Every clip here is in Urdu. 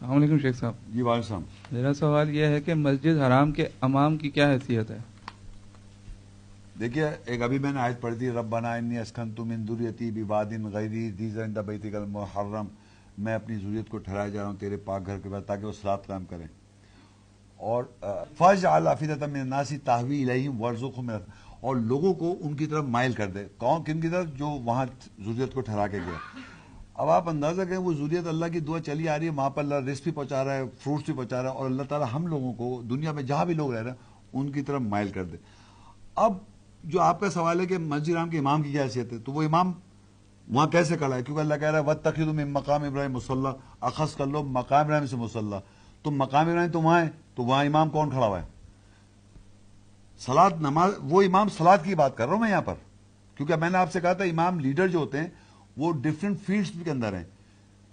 السلام علیکم شیخ صاحب. جی وعلیکم السلام. میرا سوال یہ ہے کہ مسجد حرام کے امام کی کیا حیثیت ہے؟ دیکھیے ایک ابھی میں نے آیت پڑھی تھی ربنا انی اسکنت من ذریتی بواد غیر ذی زرع عند بیتک المحرم، میں اپنی ذریت کو ٹھہرایا جا رہا ہوں تیرے پاک گھر کے بعد تاکہ وہ صلاۃ قائم کریں. اور فاجعل افئدۃ من الناس تہوی الیہم وارزقھم، اور لوگوں کو ان کی طرف مائل کر دے. کون کن کی طرف؟ جو وہاں ذریت کو ٹھہرا کے گیا. اب آپ اندازہ کریں وہ ذریت اللہ کی دعا چلی آ رہی ہے، وہاں پر اللہ رزق بھی پہنچا رہا ہے، فروٹس بھی پہنچا رہا ہے، اور اللہ تعالیٰ ہم لوگوں کو دنیا میں جہاں بھی لوگ رہ رہے ہیں ان کی طرف مائل کر دے. اب جو آپ کا سوال ہے کہ مسجد حرام کے امام کی کیا حیثیت ہے، تو وہ امام وہاں کیسے کھڑا ہے؟ کیونکہ اللہ کہہ رہا ہے وَاتَّخِذُوا مِن مقام ابراہیم مصلی، اخذ کر لو مقام ابراہیم سے مصلی. تو مقام ابراہیم تو وہاں ہے، تو وہاں امام کون کھڑا ہوا ہے؟ صلاۃ نماز، وہ امام صلاۃ کی بات کر رہا ہوں میں یہاں پر. کیونکہ میں نے آپ سے کہا تھا امام لیڈر جو ہوتے ہیں وہ ڈفرینٹ فیلڈز کے اندر ہیں.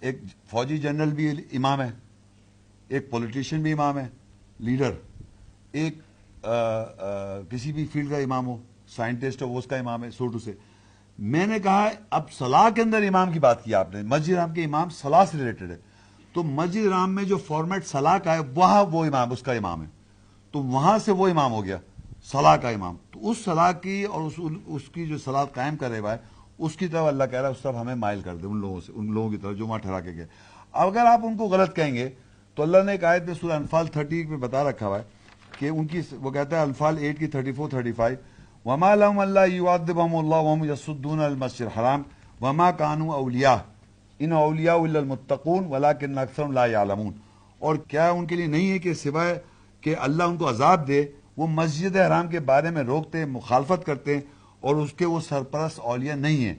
ایک فوجی جنرل بھی امام ہے، ایک پولیٹیشین بھی امام ہے، لیڈر. ایک کسی بھی فیلڈ کا امام ہو، سائنٹسٹ ہو، وہ اس کا امام ہے. سوٹو سے میں نے کہا اب صلاح کے اندر امام کی بات کی آپ نے، مسجد حرام کے امام صلاح سے ریلیٹڈ ہے. تو مسجد حرام میں جو فارمیٹ صلاح کا ہے وہاں وہ امام اس کا امام ہے، تو وہاں سے وہ امام ہو گیا صلاح کا امام. تو اس صلاح کی اور اس کی جو صلاح قائم کرے ہوا ہے اس کی طرف اللہ کہہ رہا ہے اس طرف ہمیں مائل کر دے، ان لوگوں سے، ان لوگوں کی طرف جو وہاں ٹھہرا کے گئے. اگر آپ ان کو غلط کہیں گے تو اللہ نے ایک آیت میں سورہ انفال 30 میں بتا رکھا ہوا ہے کہ ان کی، وہ کہتا ہے انفال 8 کی 34 35 وما لهم الا يعذبهم الله وهم يصدون المسجد الحرام وما كانوا اولیاء ان اولیاء الا المتقون ولكن اکثرهم لا يعلمون. اور کیا ان کے لیے نہیں ہے کہ سوائے کہ اللہ ان کو عذاب دے وہ مسجد حرام کے بارے میں روکتے، مخالفت کرتے ہیں، اور اس کے وہ سرپرست اولیاء نہیں ہیں.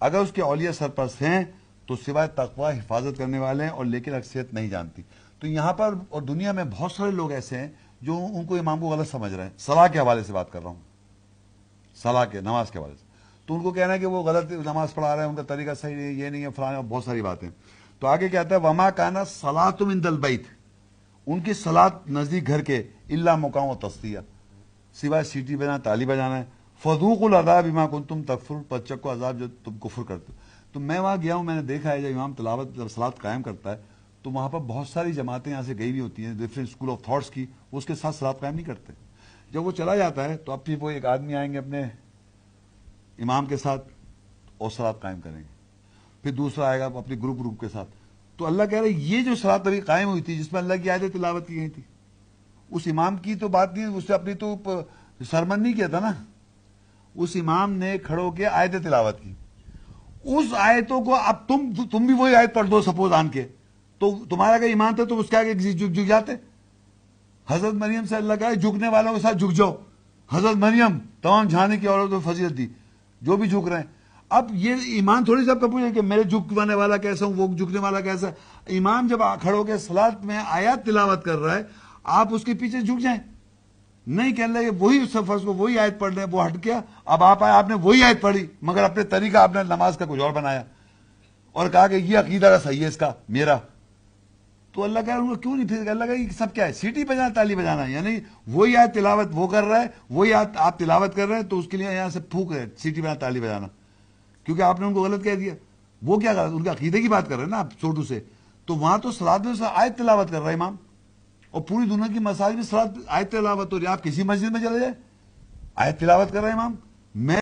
اگر اس کے اولیاء سرپرست ہیں تو سوائے تقوی حفاظت کرنے والے ہیں، اور لیکن اکثریت نہیں جانتی. تو یہاں پر اور دنیا میں بہت سارے لوگ ایسے ہیں جو ان کو امام کو غلط سمجھ رہے ہیں. صلاح کے حوالے سے بات کر رہا ہوں، صلاح کے، نماز کے حوالے سے. تو ان کو کہنا ہے کہ وہ غلط نماز پڑھا رہے ہیں، ان کا طریقہ صحیح نہیں ہے، یہ نہیں ہے، فلاں، بہت ساری باتیں. تو آگے کہتا ہے وما کانا صلاۃ عند البیت، ان کی صلاۃ نزدیک گھر کے الا مقام و تصدیہ، سوائے سیٹی بجانا، تالی بجانا ہے. فذوقوا العذاب بما کنتم تکفرون، پس کو عذاب جو تم کفر کرتے ہو. تو میں وہاں گیا ہوں، میں نے دیکھا ہے جب امام تلاوت، جب صلاۃ قائم کرتا ہے تو وہاں پر بہت ساری جماعتیں یہاں سے گئی ہوئی ہوتی ہیں ڈفرینٹ اسکول آف تھاٹس کی، وہ اس کے ساتھ صلاۃ قائم نہیں کرتے. جب وہ چلا جاتا ہے تو اب پھر وہ ایک آدمی آئیں گے اپنے امام کے ساتھ اور صلاۃ قائم کریں گے، پھر دوسرا آئے گا اپنے گروپ کے ساتھ. تو اللہ کہہ رہے ہیں یہ جو صلاۃ ابھی قائم ہوئی تھی جس میں اللہ کی آیتیں تلاوت کی گئی تھی، اس امام کی تو بات نہیں، اس سے اپنی تو سرمن نہیں کیا تھا نا، اس امام نے کھڑو کے آیتیں تلاوت کی. اس آیتوں کو اب تم بھی وہی آیت پڑھ دو سپوز آن کے، تو تمہارا اگر ایمان تھا تو اس کے آگے جھک جاتے. حضرت مریم سے اللہ کہا ہے جھکنے والوں کے ساتھ جھک جاؤ. حضرت مریم تمام جھانے کی عورتوں کو فضیلت دی، جو بھی جھک رہے ہیں. اب یہ ایمان تھوڑی سب کا پوچھے کہ میرے جھکنے والا کیسا ہوں، وہ جھکنے والا کیسا. امام جب کھڑو کے صلاۃ میں آیات تلاوت کر رہا ہے آپ اس کے پیچھے جھک جائیں؟ نہیں کہ اللہ یہ وہی فرض کو وہی آیت پڑھ رہے ہیں، وہ ہٹ گیا. اب آپ آئے، آپ نے وہی آیت پڑھی مگر اپنے طریقہ آپ نے نماز کا کچھ اور بنایا اور کہا کہ یہ عقیدہ کا صحیح ہے اس کا میرا. تو اللہ کہہ رہا ہے کیوں نہیں؟ پھر اللہ کہا یہ سب کیا ہے؟ سیٹی بجانا، تالی بجانا، یعنی وہی آیت تلاوت وہ کر رہا ہے، وہی آیت آپ تلاوت کر رہے ہیں، تو اس کے لیے یہاں سے پھونک رہے سیٹی بجانا، تالی بجانا، کیونکہ آپ نے ان کو غلط کہہ دیا. وہ کیا غلط؟ ان کے عقیدے کی بات کر رہے ہیں نا آپ چھوٹو سے. تو وہاں تو صلاۃ میں آیت تلاوت کر رہا ہے امام، اور پوری دنیا کی مساجد میں صلاۃ آیت تلاوت ہو رہی ہے. آپ کسی مسجد میں چلے جائیں آیت تلاوت کر رہے ہیں امام. میں